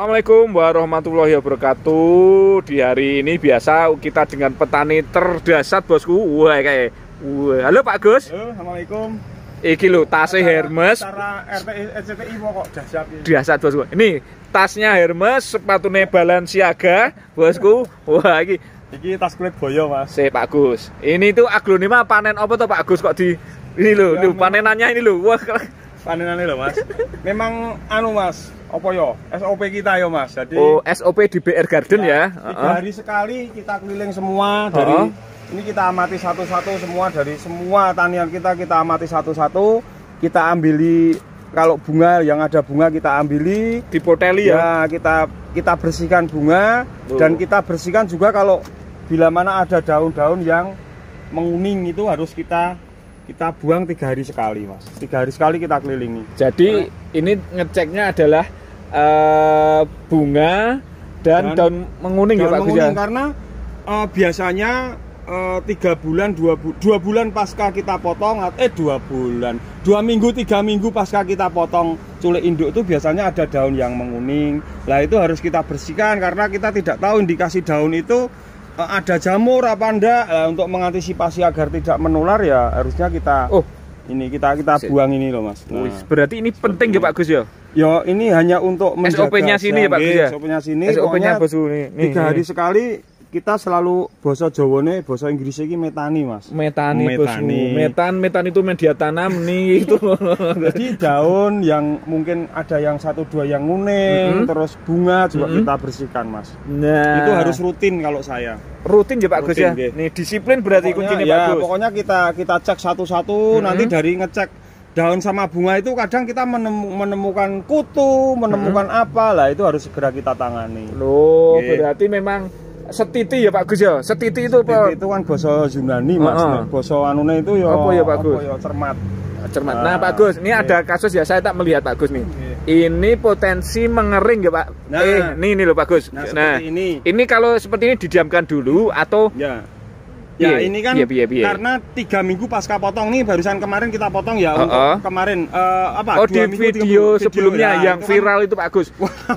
Assalamualaikum warahmatullahi wabarakatuh. Di hari ini biasa kita dengan petani terdasar bosku. Wah kayak. Wah, halo Pak Gus. Halo, assalamualaikum. Iki lho tasnya Hermes. Cara RCTI kok dahsyat ini. Dahsyat bosku. Ini tasnya Hermes, sepatunya Balenciaga bosku. Wah iki tas kulit boyo mas. Pak Gus. Ini tuh aglonema panen apa tuh Pak Gus kok di ini lho, ya, panenannya ini lho. Wah panenannya lho mas. Memang anu mas, apa yo? SOP kita yo mas. Jadi SOP di BR Garden ya. 3 hari sekali kita keliling semua dari ini kita amati satu-satu semua dari semua tanian kita amati satu-satu. Kita ambili kalau bunga yang ada bunga kita ambili, dipoteli ya. Kita bersihkan bunga dan kita bersihkan juga kalau bila mana ada daun-daun yang menguning itu harus kita buang 3 hari sekali mas. 3 hari sekali kita kelilingi. Jadi ini ngeceknya adalah bunga dan daun menguning ya Pak Gus ya. Karena biasanya 3 bulan 2 bulan pasca kita potong 2 bulan 2 minggu 3 minggu pasca kita potong culik induk itu biasanya ada daun yang menguning. Lah itu harus kita bersihkan karena kita tidak tahu indikasi daun itu ada jamur apa enggak. Untuk mengantisipasi agar tidak menular ya harusnya kita kita buang ini loh mas. Nah, berarti ini penting ya Pak Gus ya. Yo ini hanya untuk SOP-nya sini ya Pak Gus ya. SOP-nya sini. SOP-nya bos ini. 3 hari sekali kita selalu bahasa Jawane, bahasa Inggris ini metani mas. Metani. Metan itu media tanam nih itu. Jadi daun yang mungkin ada yang 1-2 yang nguning, terus bunga juga kita bersihkan mas. Nah itu harus rutin kalau saya. Rutin ya Pak Gus ya. Nih disiplin berarti kuncinya Pak Gus. Pokoknya kita cek satu-satu. Nanti dari ngecek daun sama bunga itu kadang kita menemukan kutu, menemukan apa lah itu harus segera kita tangani. Loh, berarti memang setiti ya Pak Gus ya. Setiti itu apa? Setiti itu kan bahasa Yunani mas. Bahasa anune itu ya apa ya Pak Gus? Ya cermat. Nah Pak Gus, ini ada kasus ya saya tak melihat Pak Gus nih. Ini potensi mengering ya Pak. Ini loh Pak Gus. Nah, ini kalau seperti ini didiamkan dulu atau Ya ini kan karena 3 minggu pasca potong nih barusan kemarin kita potong ya kemarin di video sebelumnya yang viral itu Pak Gus 6,5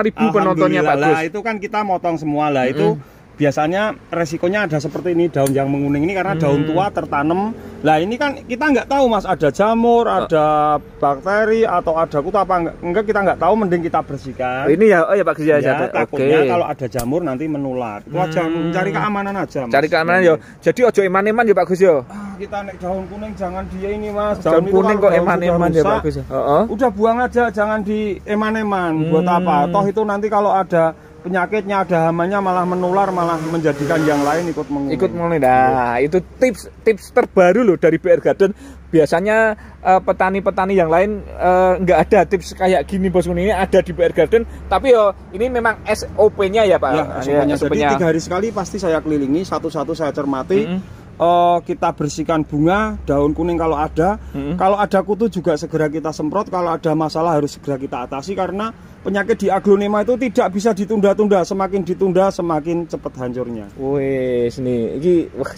ribu penontonnya Pak Gus. Lah itu kan kita motong semua lah itu biasanya resikonya ada seperti ini daun yang menguning ini karena daun tua tertanam. Lah ini kan kita nggak tahu mas ada jamur, ada bakteri atau ada kutu apa enggak kita nggak tahu, mending kita bersihkan. Ini ya Pak Gus ya. Takutnya kalau ada jamur nanti menular. Itu aja mencari keamanan aja. Mas. Cari keamanan ya. Jadi ojo eman-eman ya PakGus ya. Kita naik daun kuning jangan dia ini mas. Daun kuning kok eman-eman ya Pak Gus. Udah buang aja jangan di eman-eman. Buat apa? Toh itu nanti kalau ada penyakitnya ada hamanya malah menular malah menjadikan yang lain ikut menguning. Nah itu tips terbaru loh dari BR Garden. Biasanya petani-petani yang lain nggak ada tips kayak gini bos. Ini ada di BR Garden tapi ini memang SOP-nya ya Pak. Jadi 3 hari sekali pasti saya kelilingi satu-satu saya cermati. Kita bersihkan bunga, daun kuning kalau ada. Kalau ada kutu juga segera kita semprot. Kalau ada masalah harus segera kita atasi karena penyakit di aglonema itu tidak bisa ditunda-tunda. Semakin ditunda semakin cepat hancurnya. Wes nih,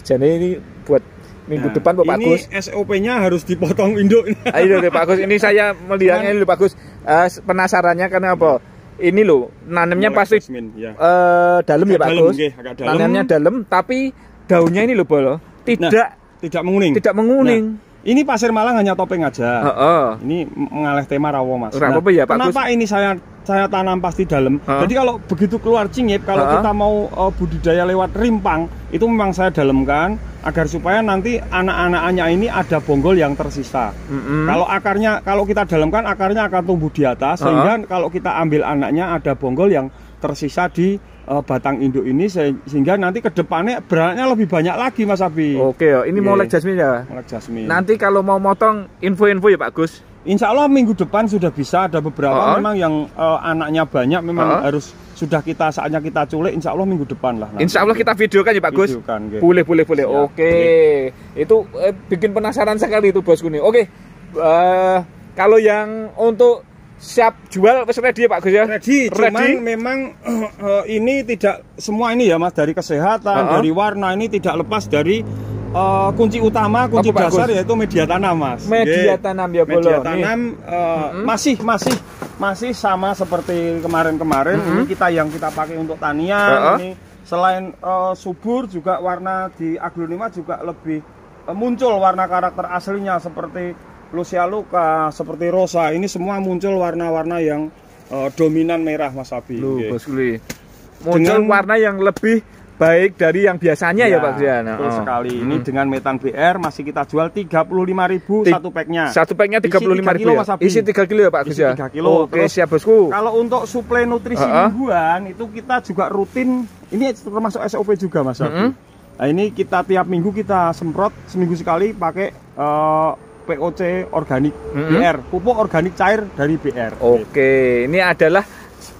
jadi ini buat minggu depan Pak Gus. Ini SOP-nya harus dipotong induk. Ayo deh Pak Gus, ini saya melihatnya ini Pak Gus. Penasarannya karena apa? Ini loh, nanamnya pasti dalam ya Pak Gus. Nanamnya dalam, tapi daunnya ini loh bolo. Tidak menguning. Ini pasir Malang hanya topeng aja. Ini mengalih tema rawo mas. Ya, Pak kenapa Gus? Ini saya tanam pasti dalam. Jadi kalau begitu keluar cingip, kalau kita mau budidaya lewat rimpang, itu memang saya dalamkan agar supaya nanti anak-anaknya ini ada bonggol yang tersisa. Kalau kita dalamkan akarnya akan tumbuh di atas, sehingga kalau kita ambil anaknya ada bonggol yang tersisa di batang induk ini sehingga nanti kedepannya beranaknya lebih banyak lagi Mas Abi. Oke ya, ini molek jasmine ya. Molek jasmine. Nanti kalau mau motong info-info ya Pak Gus. Insya Allah minggu depan sudah bisa. Ada beberapa memang yang anaknya banyak memang harus sudah saatnya kita culik. Insya Allah minggu depan lah. Insya Allah kita videokan ya Pak Gus. Boleh. Oke. Itu bikin penasaran sekali itu bosku nih. Oke. Kalau yang untuk siap jual wis ready ya Pak Gus ya? Ready. Cuman memang ini tidak semua ini ya Mas, dari kesehatan, dari warna ini tidak lepas dari kunci utama, kunci dasar yaitu media tanam Mas. Media tanam ya Media tanam masih masih sama seperti kemarin-kemarin. Ini yang kita pakai untuk tanian. Ini selain subur juga warna di aglonema juga lebih muncul warna karakter aslinya seperti Lucia Luca, seperti Rosa. Ini semua muncul warna-warna yang dominan merah Mas Abi. Muncul dengan warna yang lebih baik dari yang biasanya ya Pak Grian. Betul sekali. Ini dengan metan BR masih kita jual 35.000 satu packnya. Satu packnya 35.000 ya? Isi 3 kilo ya Pak Gus ya? 3 kilo. Oke, siap bosku. Kalau untuk suplai nutrisi mingguan itu kita juga rutin. Ini termasuk SOP juga Mas Abi. Nah, ini kita tiap minggu kita semprot seminggu sekali pakai POC organik BR, pupuk organik cair dari BR. Oke, ini adalah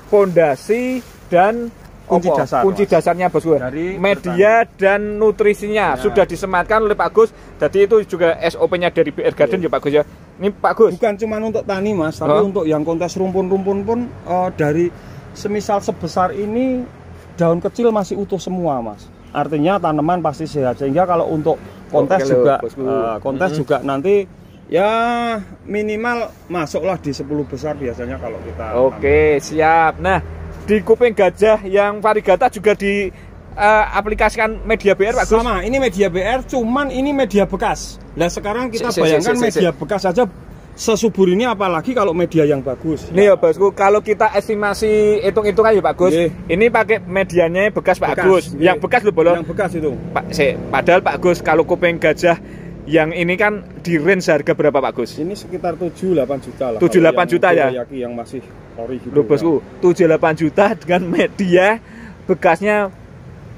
fondasi dan kunci dasarnya bosku. Dari media dan nutrisinya sudah disematkan oleh Pak Gus. Jadi itu juga SOP-nya dari BR Garden ya Pak Gus ya. Ini Pak Gus. Bukan cuma untuk tani Mas, tapi untuk yang kontes rumpun-rumpun pun dari semisal sebesar ini daun kecil masih utuh semua Mas. Artinya tanaman pasti sehat. Sehingga kalau untuk kontes juga juga nanti ya minimal masuklah di 10 besar biasanya kalau kita. Oke, siap. Nah, di kuping gajah yang varigata juga diaplikasikan media BR Pak Gus? Sama, ini media BR, cuman ini media bekas. Nah sekarang kita bayangkan media bekas saja sesubur ini, apalagi kalau media yang bagus. Nih ya bosku, kalau kita estimasi hitung-hitungan ya Pak Gus, ini pakai medianya bekas Pak Gus. Yang bekas loh bolong. Yang bekas itu. Padahal Pak Gus kalau kuping gajah yang ini kan di range harga berapa Pak Gus? Ini sekitar 7-8 juta lah. 7-8 juta ya? Yang masih ori gitu. Loh bosku, 7-8 juta dengan media bekasnya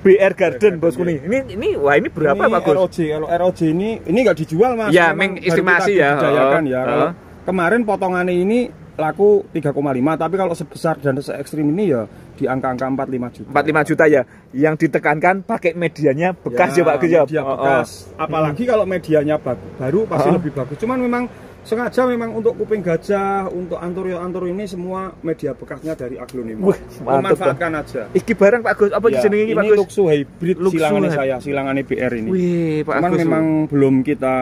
BR Garden bosku nih. Ini wah ini berapa Pak Gus? ROJ. Kalau ROJ ini nggak dijual Mas. Ya, estimasi ya. Kalau kemarin potongannya ini laku 3,5, tapi kalau sebesar dan se-ekstrim ini ya di angka-angka 45 juta. 45 juta ya. Yang ditekankan pakai medianya bekas ya Pak Gus ya. Media bekas. Apalagi kalau medianya baru pasti lebih bagus. Cuman memang sengaja memang untuk kuping gajah, untuk antur ini semua media bekasnya dari aglonema. Memanfaatkan aja. Iki barang Pak Gus, apa jenenge iki Pak Gus? Ini Luxu hybrid silangannya saya, silangannya BR ini. Wih, Pak Cuman Gus. memang belum kita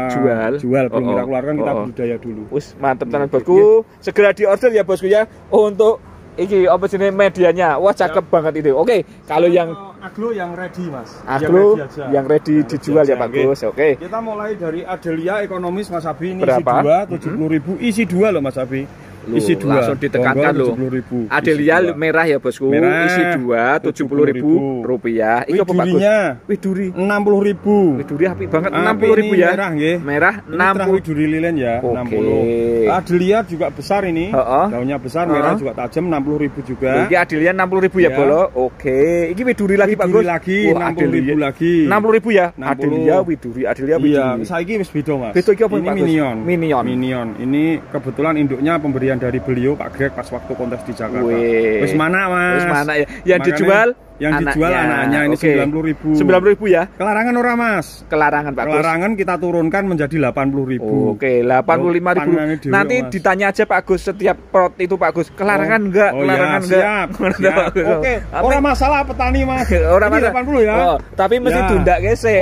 jual, belum kita keluarkan, kita budidaya dulu. Wis mantep tenan bosku. Segera di order ya bosku ya untuk iki apa jenenge medianya. Wah, cakep banget itu. Oke, kalau yang aglo yang ready Mas. Aglo yang ready dijual ya Pak Gus. Oke. Kita mulai dari Adelia ekonomis Mas Abi, ini berapa? isi 2 70.000, isi 2 loh Mas Abi. Isi 2 langsung ditekankan loh. Adelia merah ya bosku. Merah, isi 2 70.000 rupiah. Iki apa Pak Gus? Widuri 60.000. Widuri apik banget 60.000 ya. Merah nggih. Merah 60. Widuri lilin ya, 60. Adelia juga besar ini. Daunnya besar, merah juga tajam 60.000 juga. Iki Adelia 60.000 ya bolo. Oke. Iki Widuri lagi Pak Gus. Lagi 60.000 lagi. 60.000 ya. Adelia Widuri, Adelia Widuri. Iya, saiki wis beda Mas. Beda iki apa Pak Gus? Minion. Ini kebetulan induknya pemberian dari beliau Pak Greg pas waktu kontes di Jakarta. Wis mana Mas? Wis mana ya? Yang dijual anaknya ini 90.000. 90.000 ya? Kelarangan ora Mas? Kelarangan Pak Gus. Kelarangan kita turunkan menjadi 80.000. Oke, 85.000. Nanti ditanya aja Pak Gus setiap pot itu Pak Gus. Kelarangan enggak? Kelarangan enggak? Siap. Oke, ora masalah petani Mas. Ora masalah 80 ya. Tapi mesti tundak gesek.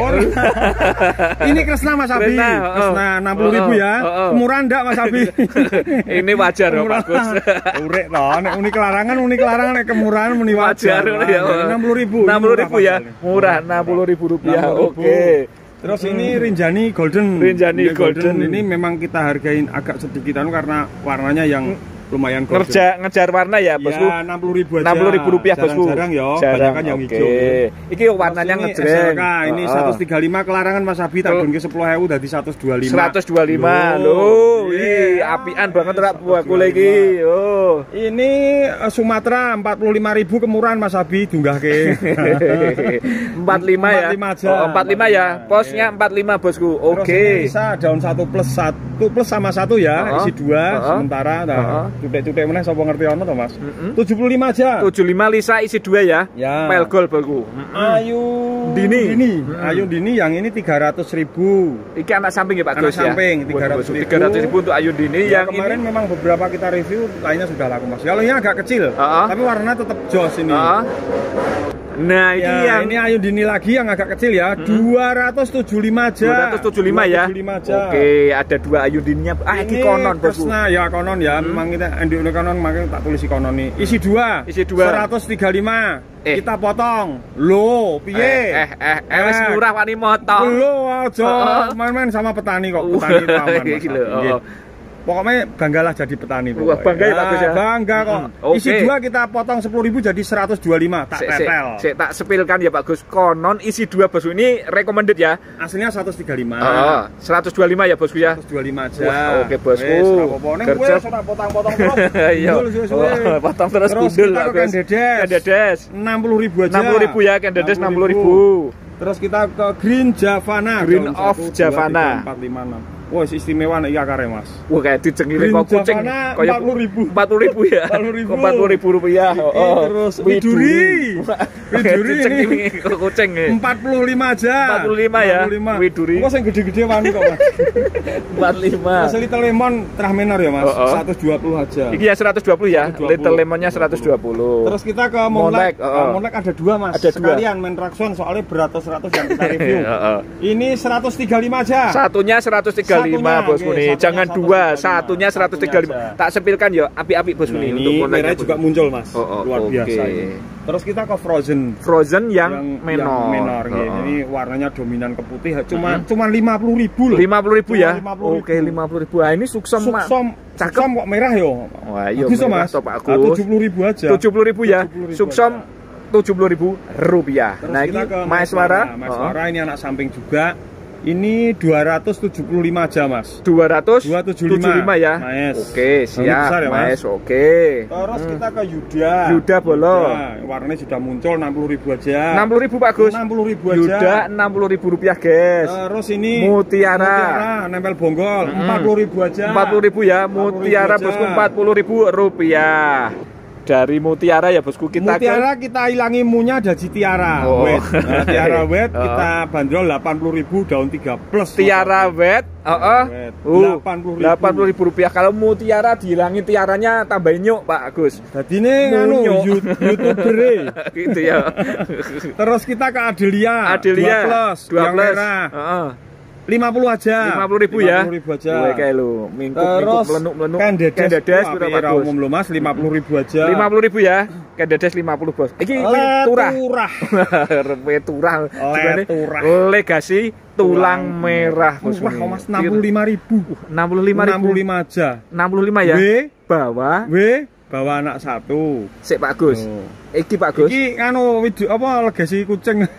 Ini Kresna Mas Abi. Kresna 60.000 ya. Murah ndak Mas Abi? Ini wajar ya Pak Gus. Urek toh, nek uni kelarangan nek kemurahan muni wajar. 60.000 ya, murah 60.000 rupiah. Oke. Terus ini Rinjani Golden. Ini memang kita hargain agak sedikit karena warnanya yang lumayan golden. Ngejar warna ya bosku. Ya 60.000 aja. 60.000 rupiah bosku. Jarang ya, banyak yang hijau. Iki warnanya ngejreng. Ini 135 kelarangan Mas Abi tak dunke 10.000 dadi 125. 125 lho. Ih, apian banget rak buahku iki. Oh. Ini Sumatera 45.000 kemurahan Mas Abi dunggahke. 45 ya. 45 ya. Posnya 45 bosku. Oke. Bisa daun 1 plus sama 1 ya, isi 2 sementara. Cutek-cutek meneh sapa ngerti ono to Mas? 75 aja. 75 Lisa isi 2 ya. Pel gol bosku. Ayu Dini. Ayu Dini yang ini 300.000. Iki anak samping ya Pak Gus ya. Anak samping 300.000. 300.000 untuk Ayu Dini yang kemarin memang beberapa kita review lainnya sudah laku Mas. Kalau ini agak kecil, tapi warnanya tetap jos ini. Nah, ini Ayudini lagi yang agak kecil ya. 275 aja. 275 ya. 275 aja. Oke, ada 2 Ayudininya. Ini konon, Bosku. Nah, ya konon ya. Memang kita induk konon, makanya tak tulis konon nih. Isi 2. 135. Kita potong. Loh, piye? Wis murah wani motong. Loh, aja main-main sama petani kok. Petani aman. Pokoknya banggalah jadi petani. Wah, bangga ya Pak Gus ya. Bangga kok. Isi 2 kita potong 10.000 jadi 125. Tak tetel. Saya tak sepilkan ya Pak Gus. Konon isi 2 Bosku ini recommended ya. Aslinya 135. 125 ya Bosku ya. 125 aja. Wah, oke Bosku. Kerja sudah potong-potong terus. Iya. Potong terus gundul Pak Gus. Dedes. 60.000 aja. 60.000 ya, Dedes 60.000. Terus kita ke Green Javana. Green of Javana. 456. Wah, istimewa nek iki akare, Mas. Wah, kayak dicengirin kok kucing. Kayak 40.000. 40.000 ya. 40.000 rupiah. Terus Widuri. Widuri ini kok kucing nih. 45 aja. 45 ya. Widuri. Kok sing gede-gede wani kok, Mas. 45. Mas Little Lemon terah menor ya, Mas. 120 aja. Iki ya 120 ya. Little Lemonnya 120. Terus kita ke Monlek. Monlek ada 2, Mas. Ada 2. Sekalian main Rakson soalnya beratus-ratus yang kita review. Ini 135 aja. Satunya 135 Bosku nih. Jangan 2, satunya 135. Tak sepilkan ya api-api Bosku nih untuk merah juga muncul, Mas. Luar biasa ini. Terus kita ke Frozen yang menor. Ini warnanya dominan ke putih. Cuma 50.000 loh. 50.000 ya. Oke, 50.000. Ah, ini suksem cakep kok merah yo. Wah, iya Mas. 70.000 aja. 70.000 ya. Suksem 70.000 rupiah. Nah, ini Maeswara. Maeswara ini anak samping juga. Ini 275 aja, Mas. 275 ya. Mas. Oke, siap. Ya, Mas. Oke. Terus kita ke Yuda. Yuda Bolo. Warnanya sudah muncul 60.000 aja. 60.000 Pak Gus. 60.000 aja. Yuda 60.000 rupiah, guys. Terus ini Mutiara nempel bonggol 40.000 aja. 40.000 ya. Mutiara Bosku 40.000 rupiah. Dari Mutiara ya Bosku, kita hilangi munya dari Tiara Wet. Nah, Tiara Wet kita bandrol 80.000 daun 3 plus. Tiara Wet 80.000 rupiah. Kalau Mutiara dihilangin tiaranya tambahin nyuk Pak Agus. Jadi ini YouTuber gitu ya. Terus kita ke Adelia 2 plus yang merah 50 aja. 50.000 ya. 50.000 aja. Wah, kayak lu mingkup melenuk-melenuk. Kendedes berapa umum lo, Mas? 50.000 aja. 50.000 ya. Kendedes 50, Bos. Iki turah. Turah. Legasi tulang merah, Bos. Wah, Mas 65.000. 65 aja. 65 ya. Bawa anak 1. Sik Pak Gus. Iki Pak Gus. Iki legasi kucing.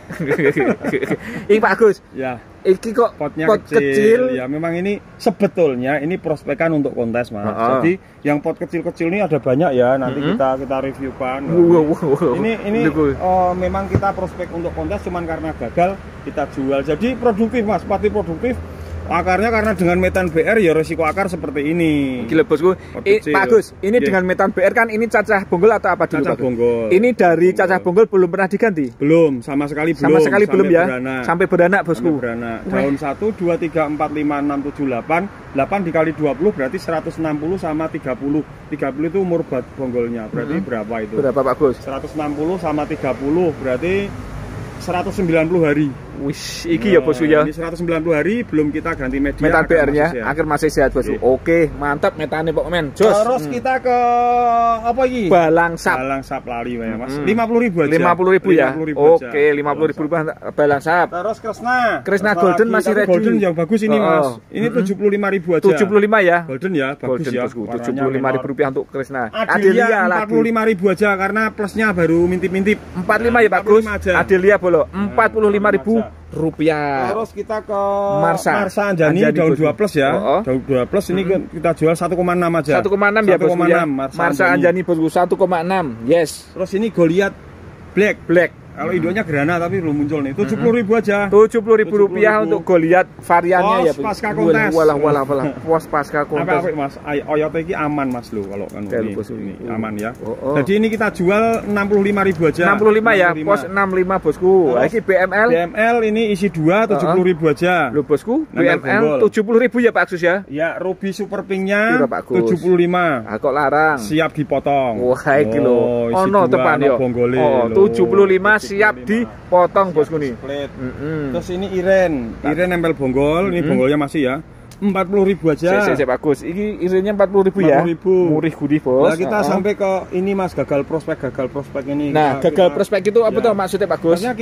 Iki Pak Gus. Ya. Iki kok pot kecil. Ya memang ini sebetulnya ini prospekan untuk kontes, Mas. Jadi yang pot kecil-kecil ini ada banyak ya. Nanti kita reviewkan. Ini memang kita prospek untuk kontes cuman karena gagal kita jual. Jadi produktif, Mas. Pasti produktif. Akarnya karena dengan metan BR ya resiko akar seperti ini. Gila Bosku. Pak Gus, ini dengan metan BR kan ini cacah bonggol atau apa dulu? Cacah bonggol. Ini dari cacah bonggol belum pernah diganti? Belum, sama sekali belum. Sama sekali belum ya. Beranak. Sampai beranak Bosku. Beranak. Daun 1 2 3 4 5 6 7 8. 8 dikali 20 berarti 160 sama 30. 30 itu umur bonggolnya. Berarti berapa itu? Berapa Pak Gus? 160 sama 30 berarti 190 hari. Wis, iki ya Bosku ya. Ini 190 hari belum kita ganti media. Metan BR-nya akhir masih sehat Bosku. Oke, mantap metane pokoknya. Jos. Terus kita ke apa iki? Balangsap. Balangsap lali ya, Mas. 50.000 aja. 50.000 ya. Oke, 50.000 rupiah balangsap. Terus Kresna Golden masih ready. Golden yang bagus ini, Mas. Ini 75.000 aja. 75 ya. Golden ya, bagus ya. 75.000 rupiah untuk Kresna. Adelia 45.000 aja karena plusnya baru mintip-mintip. 45 ya bagus. Adelia Bolo 45.000 rupiah. Terus kita ke Marsa Anjani daun 2 plus ya. Daun 2 plus ini kita jual 1,6 aja. 1,6 ya Bosku ya. Marsa Anjani Bosku 1,6. Yes. Terus ini Goliath Black. Kalau induknya Grana tapi belum muncul nih. 70.000 aja. 70.000 rupiah untuk Goliath variannya ya. Pasca kontes. Walah. Pos pasca kontes. Apa Mas? Oyot iki aman Mas lo kalau kan ini aman ya. Jadi ini kita jual 65.000 aja. 65 ya. Pos 65 Bosku. Iki BML. BML ini isi 2 70.000 aja. Loh Bosku, BML 70.000 ya Pak Sus ya. Ya, Ruby Super Pink-nya 75. Ah kok larang. Siap dipotong. Wah, iki lho. Ono tepan yo. 75 siap dipotong bosku nih. Terus ini iren nempel bonggol, ini bonggolnya masih ya. 40.000 aja. Bagus. Ini irinnya 40.000 ya. 40.000. Murih gudi, Bos. Nah, kita sampai ke ini Mas, gagal prospek ini. Nah, gagal prospek itu apa tuh maksudnya, Pak Gus? Maksudnya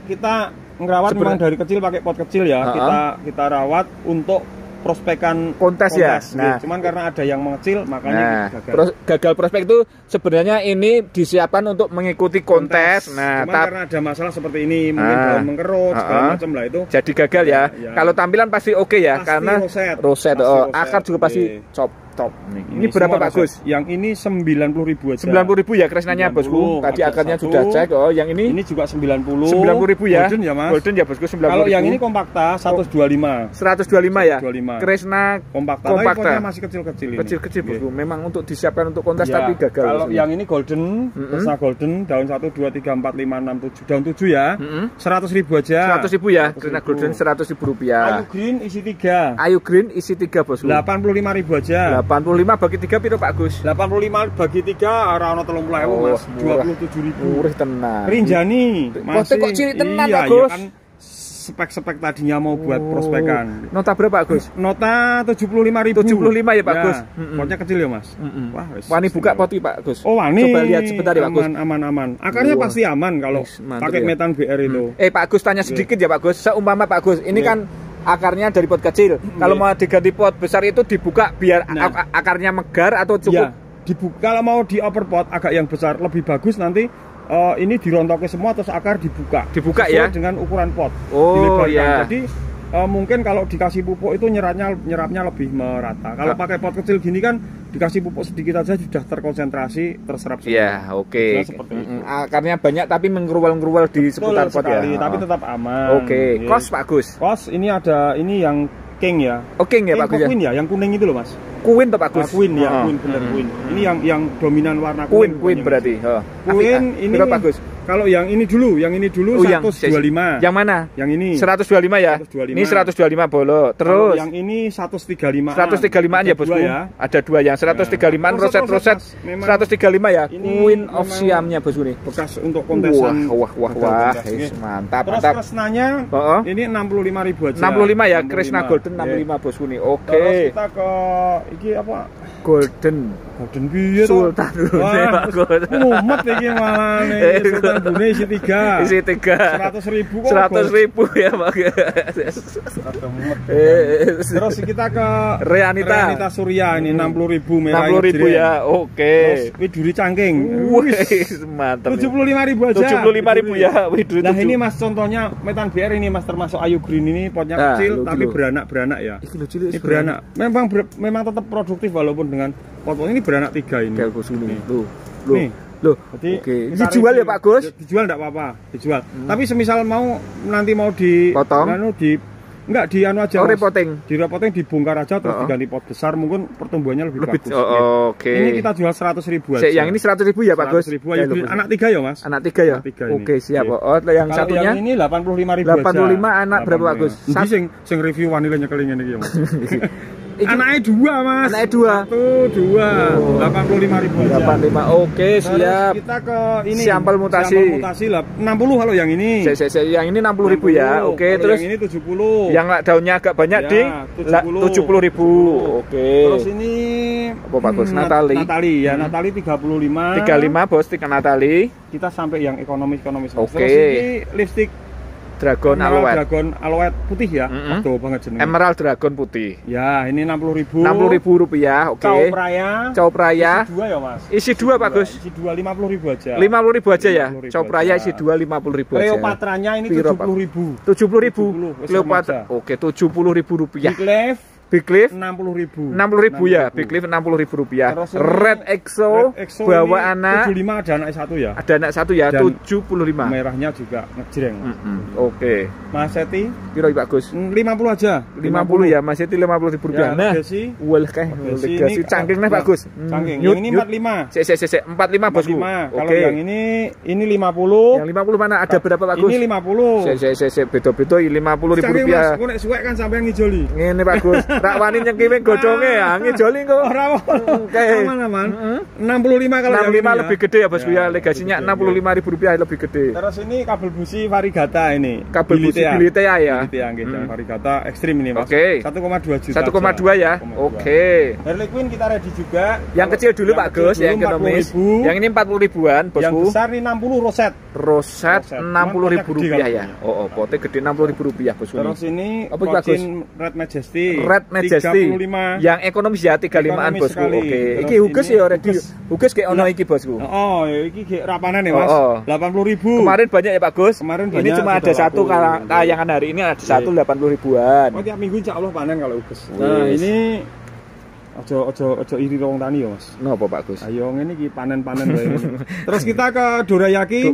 kita ngerawat memang dari kecil pakai pot kecil ya. Kita rawat untuk prospekan kontes ya. Nah, cuman karena ada yang mengecil makanya gagal. Gagal prospek itu sebenarnya ini disiapkan untuk mengikuti kontes. Nah, cuman karena ada masalah seperti ini, mungkin daun mengkerut segala macam lah itu. Jadi gagal ya. Kalau tampilan pasti oke ya, pasti karena roset. Akar juga pasti top. Ini berapa Pak Gus? Yang ini 90.000 aja. 90.000 ya kresnanya Bosku. Tadi akarnya sudah cek. Yang ini juga 90. 90.000 ya. Golden ya Mas. Golden ya Bosku 90.000. Kalau yang ini kompakta 125. 125 ya. Kresna kompakta. Masih kecil-kecil ini. Kecil-kecil Bosku. Memang untuk disiapkan untuk kontes tapi gagal. Kalau yang ini golden, Kresna golden daun 1 2 3 4 5 6 7. Daun 7 ya. 100.000 aja. 100.000 ya. Kresna golden 100.000 rupiah. Ayu green isi 3. Ayu green isi 3 Bosku. 85.000 aja. 85 bagi 3 piro Pak Gus? 85 bagi 3 ora ono 30.000 Mas. 27.000. Murah tenan. Rinjani. Masih kok cilik tenan Pak Gus. Ya kan spek-spek tadinya mau buat prospekan. Nota berapa Pak Gus? Nota 75.000. 75 ya Pak Gus. Potnya kecil ya Mas. Wah, wani buka poti Pak Gus. Oh, wani. Coba lihat sebentar ya Pak Gus. Aman. Akarnya pasti aman kalau pakai metan BR itu. Pak Gus tanya sedikit ya Pak Gus. Seumpama Pak Gus, ini kan akarnya dari pot kecil. Kalau mau diganti pot besar itu dibuka biar akarnya megar atau cukup? Dibuka. Kalau mau dioper pot agak yang besar lebih bagus nanti ini dirontokin semua terus akar dibuka ya dengan ukuran pot. Oh iya. Jadi mungkin kalau dikasih pupuk itu nyerapnya lebih merata. Kalau pakai pot kecil gini kan dikasih pupuk sedikit aja sudah terkonsentrasi, terserap semua. Iya, oke. Akarnya banyak tapi menggeruwal-geruwal di seputar pot ya. Tapi tetap aman. Oke. Kos Pak Gus. Kos ini ada yang king ya. Oh, king ya Pak Gus. Queen ya, yang kuning itu loh Mas. Queen Pak Gus. Queen ya, Queen. Ini yang dominan warna Queen berarti. Queen ini Pak Gus. Kalau yang ini dulu 125. Yang mana? Yang ini 125 ya. 125. Ini 125 bolo. Terus yang ini 135. 135 ya Bosku. Ada dua yang 135 roset 135 ya. Queen of Siamnya Bosku nih. Bekas untuk kontesan. Wah, mantap. Terus Kresnanya ini 65.000 aja. 65 ya, Kresna Golden 65 Bosku nih. Oke. Terus kita ke iki apa? Golden piye to? Sultan Pak Gus. Mumet iki malah nih. Sultan Bune isi 3. Isi 3. 100.000 kok. 100.000 ya Pak. Terus kita ke Reanita Surya ini 60.000 merah. 60.000 ya. Oke. Terus Widuri Cangking. Wih, mantap. 75.000 aja. 75.000 ya Widuri. Nah, ini Mas contohnya metan BR ini Mas termasuk Ayu Green ini potnya kecil tapi beranak ya. Ini beranak. Memang tetap produktif walaupun dengan pot ini beranak 3 ini. Loh, oke. Dijual ya Pak Gus? Dijual enggak apa-apa, dijual. Tapi semisal nanti mau dipotong, enggak anu aja. Direpotting dibongkar aja terus diganti pot besar mungkin pertumbuhannya lebih bagus. Oke. Ini kita jual 100.000 aja. Yang ini 100.000 ya Pak Gus? 100.000 anak 3 ya Mas? Anak 3 ya? Oke, siap. Yang satunya? Yang ini 85.000 aja. 85 anak berapa PakGus? Sing review wanita nyekel ngene iki ya Mas. Anaknya 2 Mas. Anaknya 2. 2. 85.000 aja. 85. Oke, siap. Kita ke ini. Sampel mutasi 60 kalau yang ini. Yang ini 60.000 ya. Oke, terus yang ini 70. Yang daunnya agak banyak di 70.000. Oke. Terus ini apa Pak Bos? Natali ya, Natali 35. 35 Bos, tiga Natali. Kita sampai yang ekonomis. Oke. Terus ini lipstick Dragon Aloe putih ya. Tuh banget jenenge. Emerald Dragon putih. Ya, ini 60.000. 60.000 rupiah. Oke. Cowp Raya. Isi 2 ya, Mas. Isi 2 Pak Gus. Isi 2 50.000 aja. 50.000 aja ya. Cowp Raya isi 2 50.000 aja. Cleopatranya ini 70.000. 70.000. Cleopatra. Oke, 70.000 rupiah. Big Leaf 60.000. 60.000 ya. Big Leaf 60.000 rupiah. Red Exo bawa anak 75 ada anak 1 ya. Ada anak 1 ya. 75. Merahnya juga ngejreng. Oke. Mas Seti piro Pak Gus? 50 aja. 50 ya. Mas Seti 50.000 rupiah. Nah, legasi cangking nih Pak Gus. Cangking. Yang ini 45. 45 Bosku. Kalau yang ini 50. Yang 50 mana? Ada berapa Pak Gus? Ini 50. Beda-beda 50.000 rupiah. Cangking Mas, kok nek suwek kan sampean ngijoli. Ngene Pak Gus. Tak wani nyengkiwe godhonge ya, ngijoli kok. Ora oke. Aman-aman. 65 kalau 65 lebih gede ya Bosku ya. Legasinya Rp65.000 lebih gede. Terus ini kabel busi Varigata ini. Kabel busi Bilitea ya. Bilitea nggih, Varigata ekstrim ini Mas. Oke. 1,2 juta. 1,2 ya. Oke. Harley Quinn kita ready juga. Yang kecil dulu Pak Gus, yang ekonomis. Yang ini 40.000-an Bosku. Yang besar ini 60 roset. Roset Rp60.000 ya. Oh, potnya gede Rp60.000 Bosku. Terus ini apa Pak Gus? Red Majesty. Red Majesty. 35. Yang ekonomis ya 35-an Bosku. Oke. Iki Huges ya ready. Huges kayak ono iki Bosku. Oh, iki kayak rapanan ya Mas. 80.000. Kemarin banyak ya Pak Gus. Kemarin ini cuma ada satu tayangan hari ini ada satu 80.000-an. Oh, tiap minggu insyaallah panen kalau Huges. Nah, ini ojo iri wong tani ya Mas. Napa Pak Gus? Ayo ngene iki panen-panen wae. Terus kita ke Dorayaki.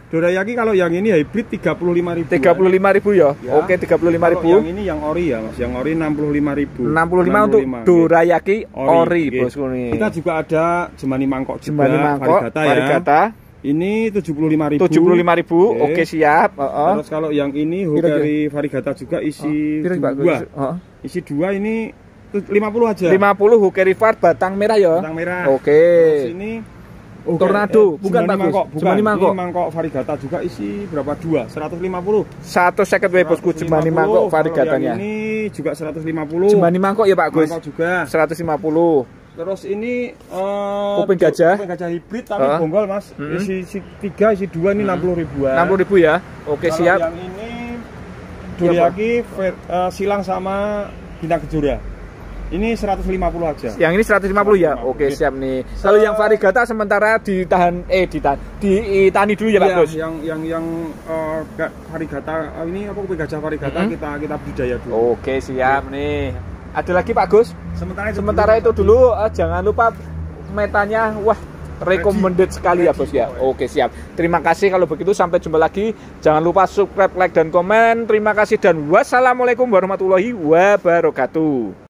Dorayaki kalau yang ini hybrid 35.000. 35.000 ya. Oke, 35.000. Yang ini yang ori ya Mas. Yang ori 65.000. 65 untuk Dorayaki ori Bosku nih. Kita juga ada Jemani Mangkok juga. Jemani Mangkok Varigata. Ini 75.000. 75.000. Oke, siap. Terus kalau yang ini Hukari Varigata juga isi 2. Isi 2 ini 50 aja. 50 Hukari Var batang merah ya. Batang merah. Oke. Terus ini Tornado, bukan Pak Gus. Jemani Mangkok. Ini Mangkok Varigata juga isi berapa? 2, 150. 150 wae Bosku Jemani Mangkok Varigatanya. Ini juga 150. Jemani Mangkok ya Pak Gus. Mangkok juga 150. Terus ini kuping gajah hibrid tapi bonggol Mas. Isi 3, isi 2 ini 60.000-an. 60.000 ya. Oke, siap. Yang ini Dorayaki silang sama Bintang Kejora. Ini 150 aja. Yang ini 150 ya. Oke, siap nih. Kalau yang Varigata sementara ditani dulu ya Pak Gus. Yang Varigata ini apa kuping gajah Varigata kita budidaya dulu. Oke, siap nih. Ada lagi Pak Gus? Sementara itu dulu. Jangan lupa metanya. Wah, recommended sekali ya Bos ya. Oke, siap. Terima kasih kalau begitu, sampai jumpa lagi. Jangan lupa subscribe, like dan komen. Terima kasih dan wassalamualaikum warahmatullahi wabarakatuh.